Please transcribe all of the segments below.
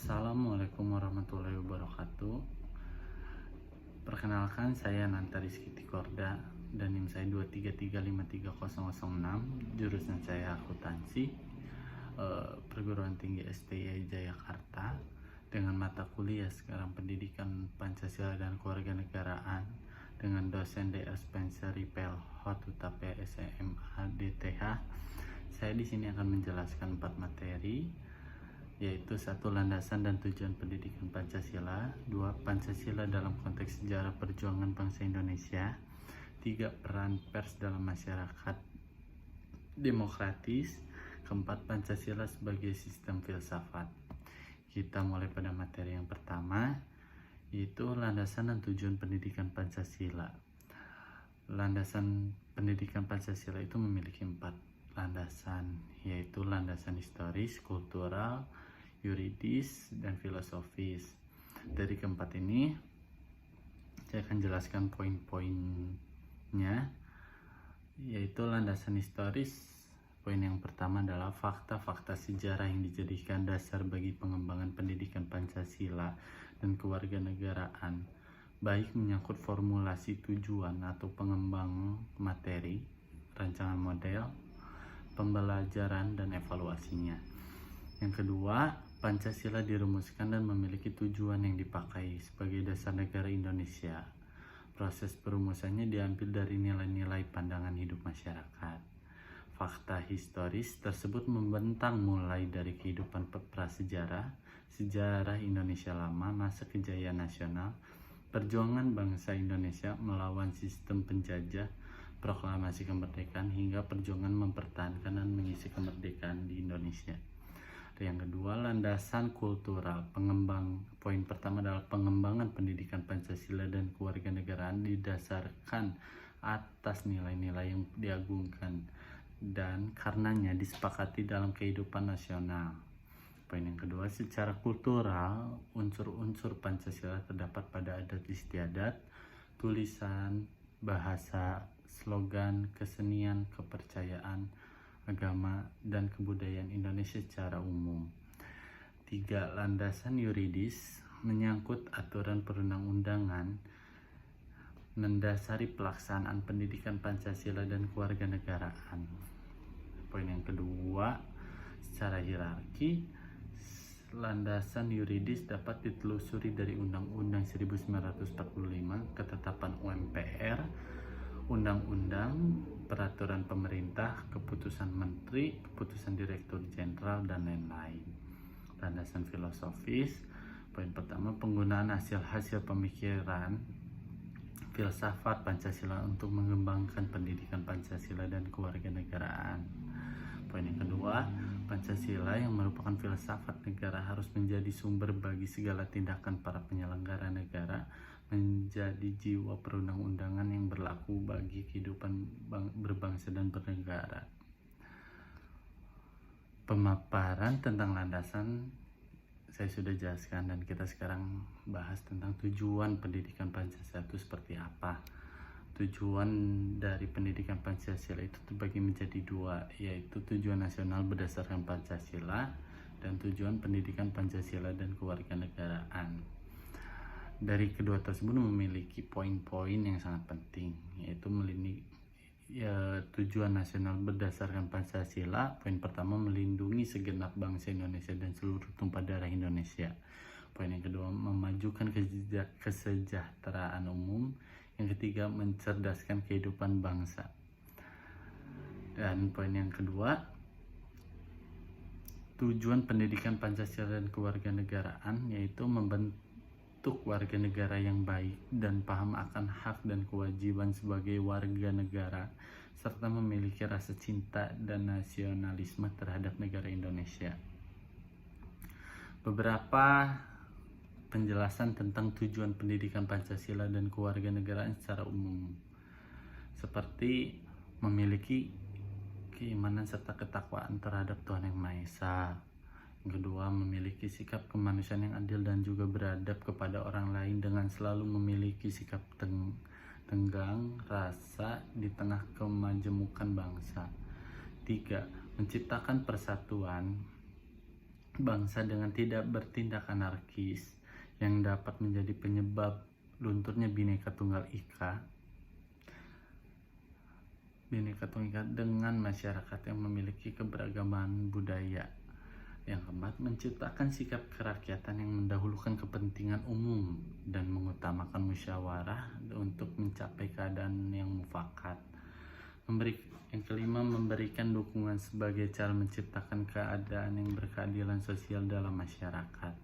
Assalamualaikum warahmatullahi wabarakatuh. Perkenalkan, saya Nanta Rizky Tikorda dan NIM saya 233530006. Jurusan saya akuntansi, perguruan tinggi STI Jayakarta, dengan mata kuliah sekarang pendidikan Pancasila dan Kewarganegaraan dengan dosen Dr. Spencer Ripel Hotutap SMA DTH. Saya di sini akan menjelaskan 4 materi, yaitu 1. Landasan dan tujuan pendidikan Pancasila. 2. Pancasila dalam konteks sejarah perjuangan bangsa Indonesia. 3. Peran pers dalam masyarakat demokratis. 4. Pancasila sebagai sistem filsafat. Kita mulai pada materi yang pertama, yaitu landasan dan tujuan pendidikan Pancasila. Landasan pendidikan Pancasila itu memiliki 4 landasan, yaitu landasan historis, kultural, yuridis, dan filosofis. Dari keempat ini saya akan jelaskan poin-poinnya, yaitu landasan historis. Poin yang pertama adalah fakta-fakta sejarah yang dijadikan dasar bagi pengembangan pendidikan Pancasila dan kewarganegaraan, baik menyangkut formulasi tujuan atau pengembang materi, rancangan model, pembelajaran, dan evaluasinya. Yang kedua, Pancasila dirumuskan dan memiliki tujuan yang dipakai sebagai dasar negara Indonesia. Proses perumusannya diambil dari nilai-nilai pandangan hidup masyarakat. Fakta historis tersebut membentang mulai dari kehidupan prasejarah, sejarah Indonesia lama, masa kejayaan nasional, perjuangan bangsa Indonesia melawan sistem penjajah, proklamasi kemerdekaan, hingga perjuangan mempertahankan dan mengisi kemerdekaan di Indonesia. Yang kedua, landasan kultural. Poin pertama adalah pengembangan pendidikan Pancasila dan kewarganegaraan didasarkan atas nilai-nilai yang diagungkan dan karenanya disepakati dalam kehidupan nasional. Poin yang kedua, secara kultural, unsur-unsur Pancasila terdapat pada adat istiadat, tulisan, bahasa, slogan, kesenian, kepercayaan, agama, dan kebudayaan Indonesia secara umum. 3. Landasan yuridis menyangkut aturan perundang-undangan mendasari pelaksanaan pendidikan Pancasila dan kewarganegaraan. Poin yang kedua, secara hierarki, landasan yuridis dapat ditelusuri dari Undang-Undang 1945, Ketetapan UMPR, Undang-Undang, Peraturan Pemerintah, Keputusan Menteri, Keputusan Direktur Jenderal, dan lain-lain. Landasan filosofis, poin pertama, penggunaan hasil-hasil pemikiran filsafat Pancasila untuk mengembangkan pendidikan Pancasila dan kewarganegaraan. Poin yang kedua, Pancasila yang merupakan filsafat negara harus menjadi sumber bagi segala tindakan para penyelenggara negara, menjadi jiwa perundang-undangan yang berlaku bagi kehidupan berbangsa dan bernegara. Pemaparan tentang landasan saya sudah jelaskan, dan kita sekarang bahas tentang tujuan pendidikan Pancasila itu seperti apa. Tujuan dari pendidikan Pancasila itu terbagi menjadi 2, yaitu tujuan nasional berdasarkan Pancasila dan tujuan pendidikan Pancasila dan kewarganegaraan. Dari kedua tersebut memiliki poin-poin yang sangat penting, yaitu tujuan nasional berdasarkan Pancasila. Poin pertama, melindungi segenap bangsa Indonesia dan seluruh tumpah darah Indonesia. Poin yang kedua, memajukan kesejahteraan umum. Yang ketiga, mencerdaskan kehidupan bangsa. Dan poin yang kedua, tujuan pendidikan Pancasila dan kewarganegaraan, yaitu membentuk warga negara yang baik dan paham akan hak dan kewajiban sebagai warga negara, serta memiliki rasa cinta dan nasionalisme terhadap negara Indonesia. Beberapa penjelasan tentang tujuan pendidikan Pancasila dan kewarganegaraan secara umum, seperti memiliki keimanan serta ketakwaan terhadap Tuhan Yang Maha Esa. Yang kedua, memiliki sikap kemanusiaan yang adil dan juga beradab kepada orang lain dengan selalu memiliki sikap tenggang rasa di tengah kemajemukan bangsa. 3. Menciptakan persatuan bangsa dengan tidak bertindak anarkis yang dapat menjadi penyebab lunturnya Bhinneka Tunggal Ika. Bhinneka Tunggal Ika dengan masyarakat yang memiliki keberagaman budaya. Yang keempat, menciptakan sikap kerakyatan yang mendahulukan kepentingan umum dan mengutamakan musyawarah untuk mencapai keadaan yang mufakat. Yang kelima, memberikan dukungan sebagai cara menciptakan keadaan yang berkeadilan sosial dalam masyarakat.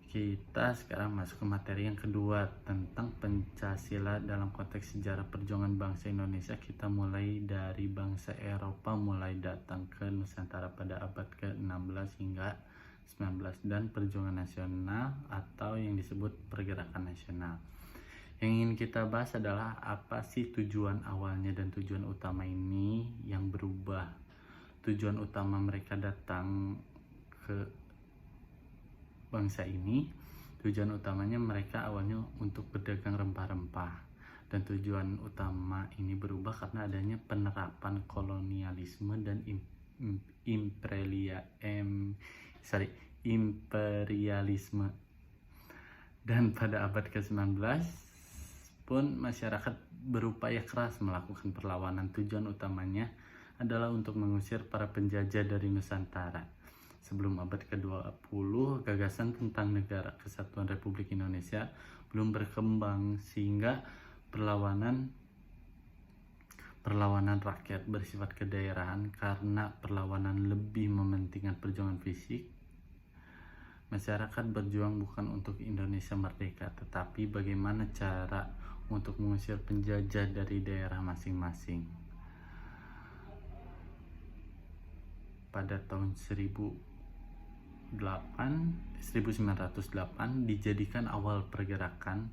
Kita sekarang masuk ke materi yang kedua tentang Pancasila dalam konteks sejarah perjuangan bangsa Indonesia. Kita mulai dari bangsa Eropa mulai datang ke Nusantara pada abad ke-16 hingga 19 dan perjuangan nasional atau yang disebut pergerakan nasional. Yang ingin kita bahas adalah apa sih tujuan awalnya dan tujuan utama ini yang berubah. Tujuan utama mereka datang ke bangsa ini, tujuan utamanya mereka awalnya untuk berdagang rempah-rempah, dan tujuan utama ini berubah karena adanya penerapan kolonialisme dan imperialisme. Dan pada abad ke-19 pun masyarakat berupaya keras melakukan perlawanan. Tujuan utamanya adalah untuk mengusir para penjajah dari Nusantara. Sebelum abad ke-20, gagasan tentang Negara Kesatuan Republik Indonesia belum berkembang, sehingga perlawanan rakyat bersifat kedaerahan. Karena perlawanan lebih mementingkan perjuangan fisik, masyarakat berjuang bukan untuk Indonesia merdeka, tetapi bagaimana cara untuk mengusir penjajah dari daerah masing-masing. Pada tahun 1908 dijadikan awal pergerakan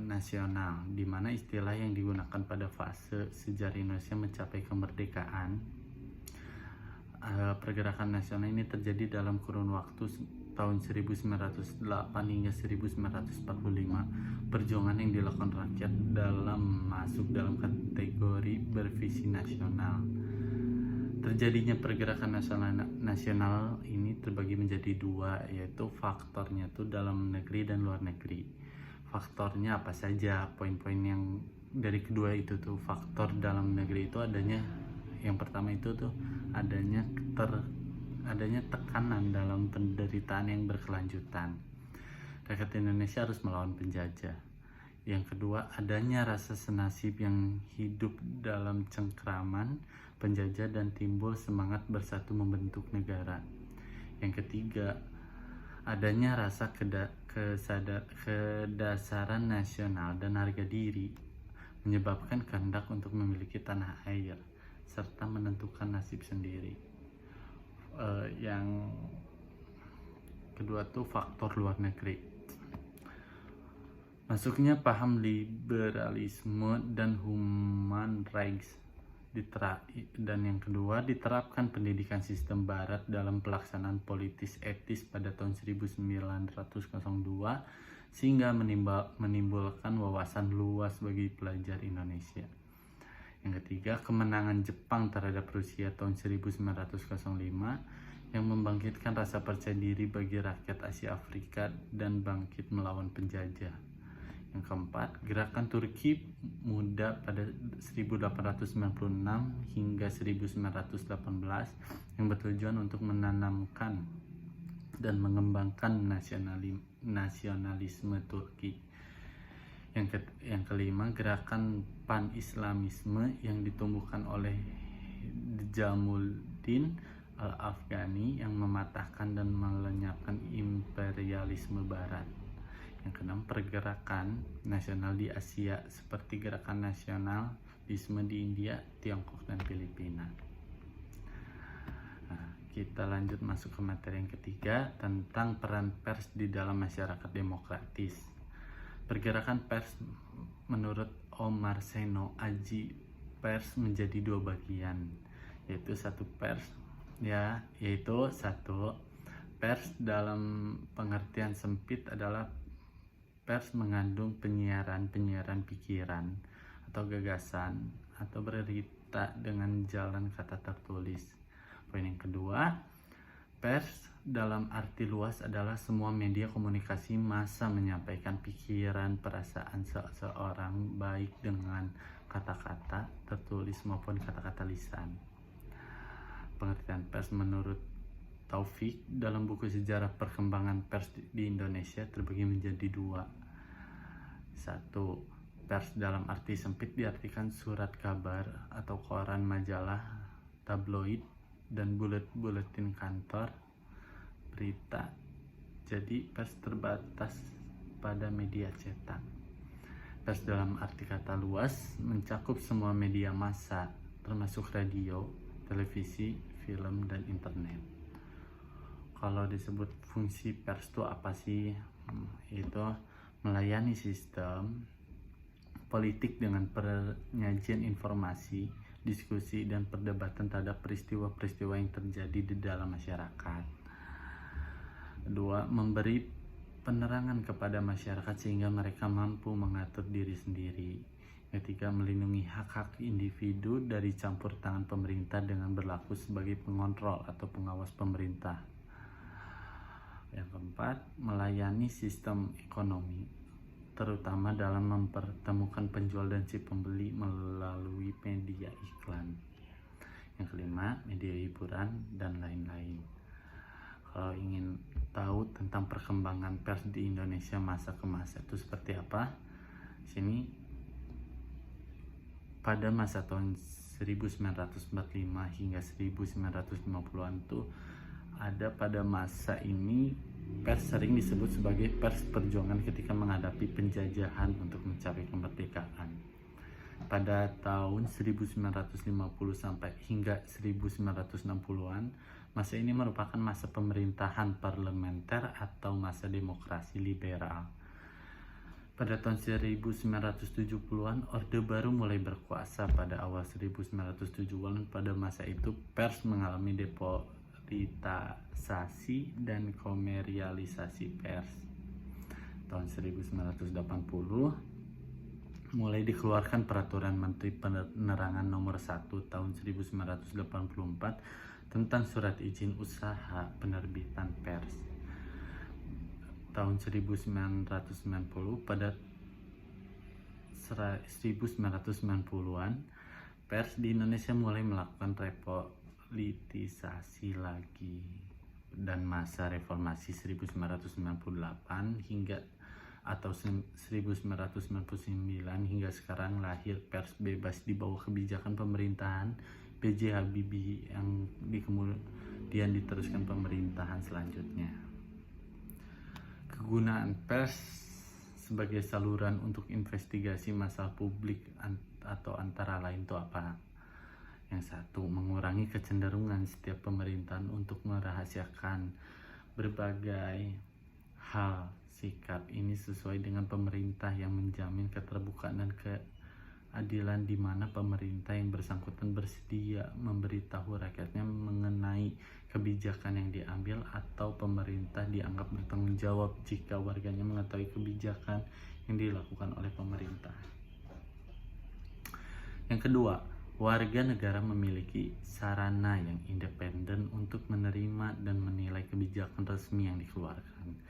nasional, di mana istilah yang digunakan pada fase sejarah Indonesia mencapai kemerdekaan. Pergerakan nasional ini terjadi dalam kurun waktu tahun 1908 hingga 1945. Perjuangan yang dilakukan rakyat masuk dalam kategori bervisi nasional. Terjadinya pergerakan nasional ini terbagi menjadi dua, yaitu faktornya itu dalam negeri dan luar negeri. Faktornya apa saja? Poin-poin yang dari kedua itu tuh, faktor dalam negeri itu adanya, yang pertama itu tuh adanya tekanan dalam penderitaan yang berkelanjutan. Rakyat Indonesia harus melawan penjajah. Yang kedua, adanya rasa senasib yang hidup dalam cengkraman penjajah dan timbul semangat bersatu membentuk negara. Yang ketiga, adanya rasa kedasaran nasional dan harga diri menyebabkan kehendak untuk memiliki tanah air serta menentukan nasib sendiri. Yang kedua tuh faktor luar negeri. Masuknya paham liberalisme dan human rights, dan yang kedua, diterapkan pendidikan sistem barat dalam pelaksanaan politis etis pada tahun 1902 sehingga menimbulkan wawasan luas bagi pelajar Indonesia. Yang ketiga, kemenangan Jepang terhadap Rusia tahun 1905 yang membangkitkan rasa percaya diri bagi rakyat Asia Afrika dan bangkit melawan penjajah. Yang keempat, gerakan Turki Muda pada 1896 hingga 1918 yang bertujuan untuk menanamkan dan mengembangkan nasionalisme Turki. Yang kelima, gerakan Pan-Islamisme yang ditumbuhkan oleh Jamaluddin Al-Afghani yang mematahkan dan melenyapkan imperialisme Barat. Yang keenam, pergerakan nasional di Asia seperti gerakan nasionalisme di India, Tiongkok, dan Filipina. Kita lanjut masuk ke materi yang ketiga tentang peran pers di dalam masyarakat demokratis. Pergerakan pers menurut Omar Seno Aji, pers menjadi dua bagian, yaitu satu pers dalam pengertian sempit adalah pers mengandung penyiaran pikiran atau gagasan atau berita dengan jalan kata tertulis. Poin yang kedua, Pers dalam arti luas adalah semua media komunikasi massa menyampaikan pikiran, perasaan seseorang baik dengan kata-kata tertulis maupun kata-kata lisan. Pengertian pers menurut Taufik dalam buku Sejarah Perkembangan Pers di Indonesia terbagi menjadi dua. Satu, pers dalam arti sempit diartikan surat kabar atau koran, majalah, tabloid, dan buletin kantor, berita. Jadi pers terbatas pada media cetak. Pers dalam arti kata luas mencakup semua media massa, termasuk radio, televisi, film, dan internet. Kalau disebut fungsi pers itu apa sih? Itu melayani sistem politik dengan penyajian informasi, diskusi, dan perdebatan terhadap peristiwa-peristiwa yang terjadi di dalam masyarakat. Dua, memberi penerangan kepada masyarakat sehingga mereka mampu mengatur diri sendiri. Ketiga, melindungi hak-hak individu dari campur tangan pemerintah dengan berlaku sebagai pengontrol atau pengawas pemerintah. Yang keempat, melayani sistem ekonomi, terutama dalam mempertemukan penjual dan si pembeli melalui media iklan. Yang kelima, media hiburan dan lain-lain. Kalau ingin tahu tentang perkembangan pers di Indonesia masa ke masa itu seperti apa, sini pada masa tahun 1945 hingga 1950-an tuh ada pada masa ini pers sering disebut sebagai pers perjuangan ketika menghadapi penjajahan untuk mencapai kemerdekaan. Pada tahun 1950 sampai hingga 1960-an, masa ini merupakan masa pemerintahan parlementer atau masa demokrasi liberal. Pada tahun 1970-an, Orde Baru mulai berkuasa. Pada awal 1970-an, pada masa itu pers mengalami depolitisasi dan komersialisasi pers. Tahun 1980 mulai dikeluarkan Peraturan Menteri Penerangan Nomor 1 Tahun 1984 tentang surat izin usaha penerbitan pers. Tahun 1990 pada 1990-an pers di Indonesia mulai melakukan repolitisasi lagi, dan masa reformasi 1998 hingga atau 1999 hingga sekarang lahir pers bebas di bawah kebijakan pemerintahan B.J. Habibie yang kemudian diteruskan pemerintahan selanjutnya. Kegunaan pers sebagai saluran untuk investigasi masalah publik atau antara lain itu apa? Yang satu, mengurangi kecenderungan setiap pemerintahan untuk merahasiakan berbagai hal. Sikap ini sesuai dengan pemerintah yang menjamin keterbukaan dan keadilan, di mana pemerintah yang bersangkutan bersedia memberitahu rakyatnya mengenai kebijakan yang diambil, atau pemerintah dianggap bertanggung jawab jika warganya mengetahui kebijakan yang dilakukan oleh pemerintah. Yang kedua, warga negara memiliki sarana yang independen untuk menerima dan menilai kebijakan resmi yang dikeluarkan.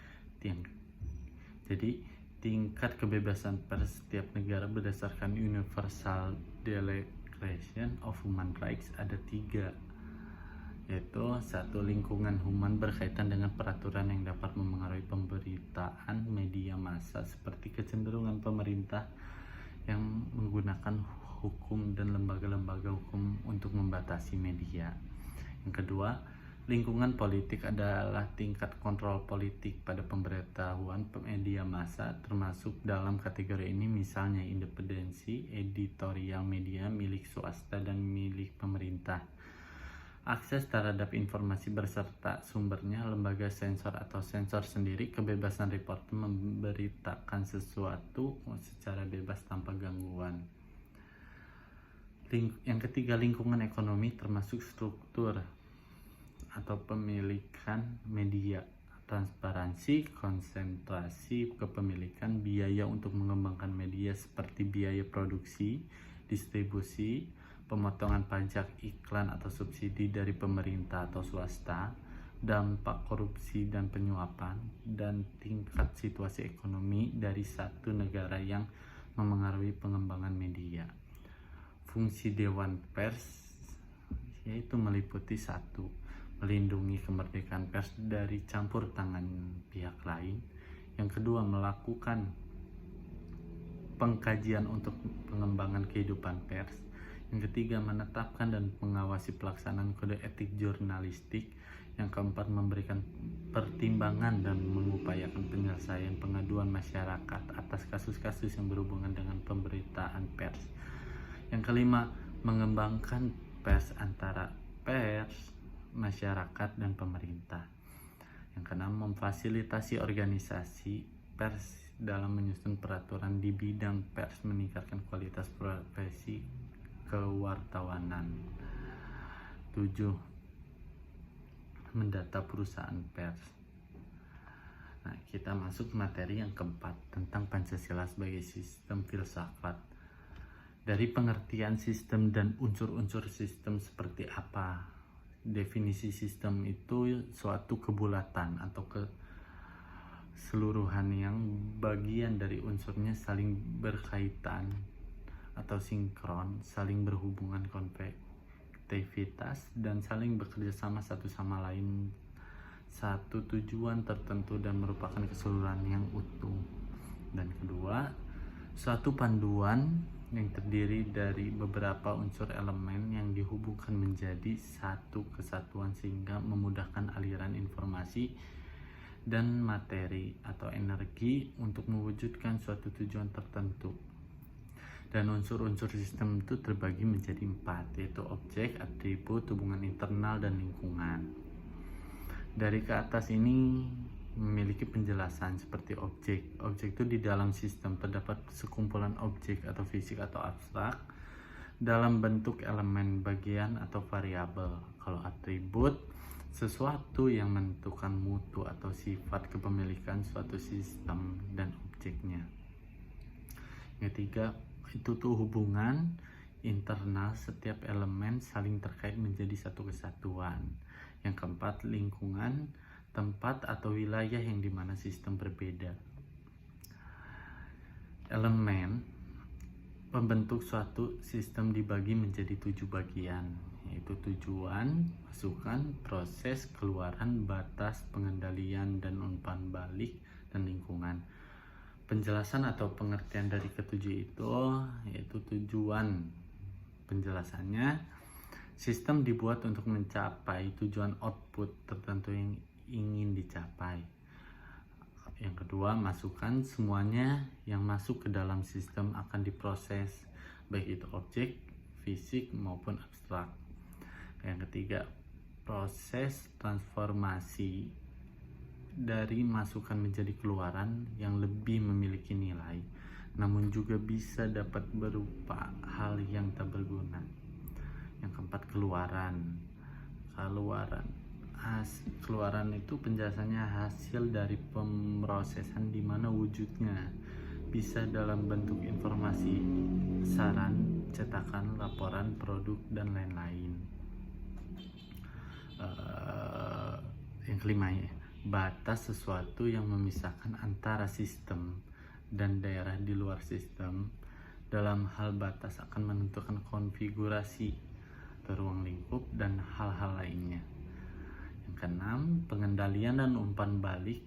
Jadi, tingkat kebebasan pers setiap negara berdasarkan Universal Declaration of Human Rights ada 3, yaitu satu, lingkungan human berkaitan dengan peraturan yang dapat memengaruhi pemberitaan media massa seperti kecenderungan pemerintah yang menggunakan hukum dan lembaga-lembaga hukum untuk membatasi media. Yang kedua, lingkungan politik adalah tingkat kontrol politik pada pemberitahuan media massa, termasuk dalam kategori ini misalnya independensi editorial media milik swasta dan milik pemerintah, akses terhadap informasi berserta sumbernya, lembaga sensor atau sensor sendiri, kebebasan reporter memberitakan sesuatu secara bebas tanpa gangguan. Yang ketiga, lingkungan ekonomi termasuk struktur atau pemilikan media, transparansi, konsentrasi kepemilikan, biaya untuk mengembangkan media seperti biaya produksi, distribusi, pemotongan pajak, iklan atau subsidi dari pemerintah atau swasta, dampak korupsi dan penyuapan, dan tingkat situasi ekonomi dari satu negara yang memengaruhi pengembangan media. Fungsi Dewan Pers yaitu meliputi: 1. Melindungi kemerdekaan pers dari campur tangan pihak lain. Yang kedua, melakukan pengkajian untuk pengembangan kehidupan pers. Yang ketiga, menetapkan dan mengawasi pelaksanaan kode etik jurnalistik. Yang keempat, memberikan pertimbangan dan mengupayakan penyelesaian pengaduan masyarakat atas kasus-kasus yang berhubungan dengan pemberitaan pers. Yang kelima, mengembangkan pers antara pers, masyarakat, dan pemerintah. Yang keenam, memfasilitasi organisasi pers dalam menyusun peraturan di bidang pers, meningkatkan kualitas profesi kewartawanan. 7. Mendata perusahaan pers. Nah, kita masuk materi yang keempat tentang Pancasila sebagai sistem filsafat. Dari pengertian sistem dan unsur-unsur sistem seperti apa? Definisi sistem itu suatu kebulatan atau keseluruhan yang bagian dari unsurnya saling berkaitan atau sinkron, saling berhubungan konvektivitas, dan saling bekerja sama satu sama lain satu tujuan tertentu dan merupakan keseluruhan yang utuh. Dan kedua, suatu panduan yang terdiri dari beberapa unsur elemen yang dihubungkan menjadi satu kesatuan sehingga memudahkan aliran informasi dan materi atau energi untuk mewujudkan suatu tujuan tertentu. Dan unsur-unsur sistem itu terbagi menjadi 4, yaitu objek, atribut, hubungan internal, dan lingkungan. Dari ke atas ini memiliki penjelasan seperti objek. Objek itu di dalam sistem terdapat sekumpulan objek atau fisik atau abstrak dalam bentuk elemen, bagian, atau variabel. Kalau atribut, sesuatu yang menentukan mutu atau sifat kepemilikan suatu sistem dan objeknya. Yang ketiga, itu tuh hubungan internal, setiap elemen saling terkait menjadi satu kesatuan. Yang keempat, lingkungan, tempat atau wilayah yang dimana sistem berbeda. Elemen pembentuk suatu sistem dibagi menjadi 7 bagian, yaitu tujuan, masukan, proses, keluaran, batas, pengendalian, dan umpan balik, dan lingkungan. Penjelasan atau pengertian dari ketujuh itu yaitu tujuan. Penjelasannya, sistem dibuat untuk mencapai tujuan output tertentu yang ingin dicapai. Yang kedua, masukan, semuanya yang masuk ke dalam sistem akan diproses, baik itu objek, fisik, maupun abstrak. Yang ketiga, proses transformasi dari masukan menjadi keluaran yang lebih memiliki nilai, namun juga bisa dapat berupa hal yang tak berguna. Yang keempat, keluaran. Keluaran itu penjelasannya hasil dari pemrosesan di mana wujudnya bisa dalam bentuk informasi, saran, cetakan, laporan, produk, dan lain-lain. Yang kelima, batas, sesuatu yang memisahkan antara sistem dan daerah di luar sistem. Dalam hal batas akan menentukan konfigurasi atau ruang lingkup dan hal-hal lainnya. Yang keenam, pengendalian dan umpan balik.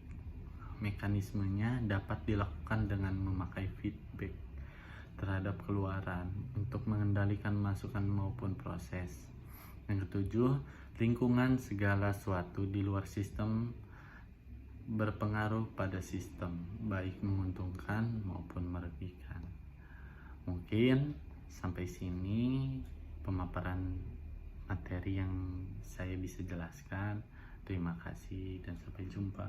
Mekanismenya dapat dilakukan dengan memakai feedback terhadap keluaran untuk mengendalikan masukan maupun proses. Yang ketujuh, lingkungan, segala sesuatu di luar sistem berpengaruh pada sistem, baik menguntungkan maupun merugikan. Mungkin sampai sini pemaparan materi yang saya bisa jelaskan. Terima kasih dan sampai jumpa.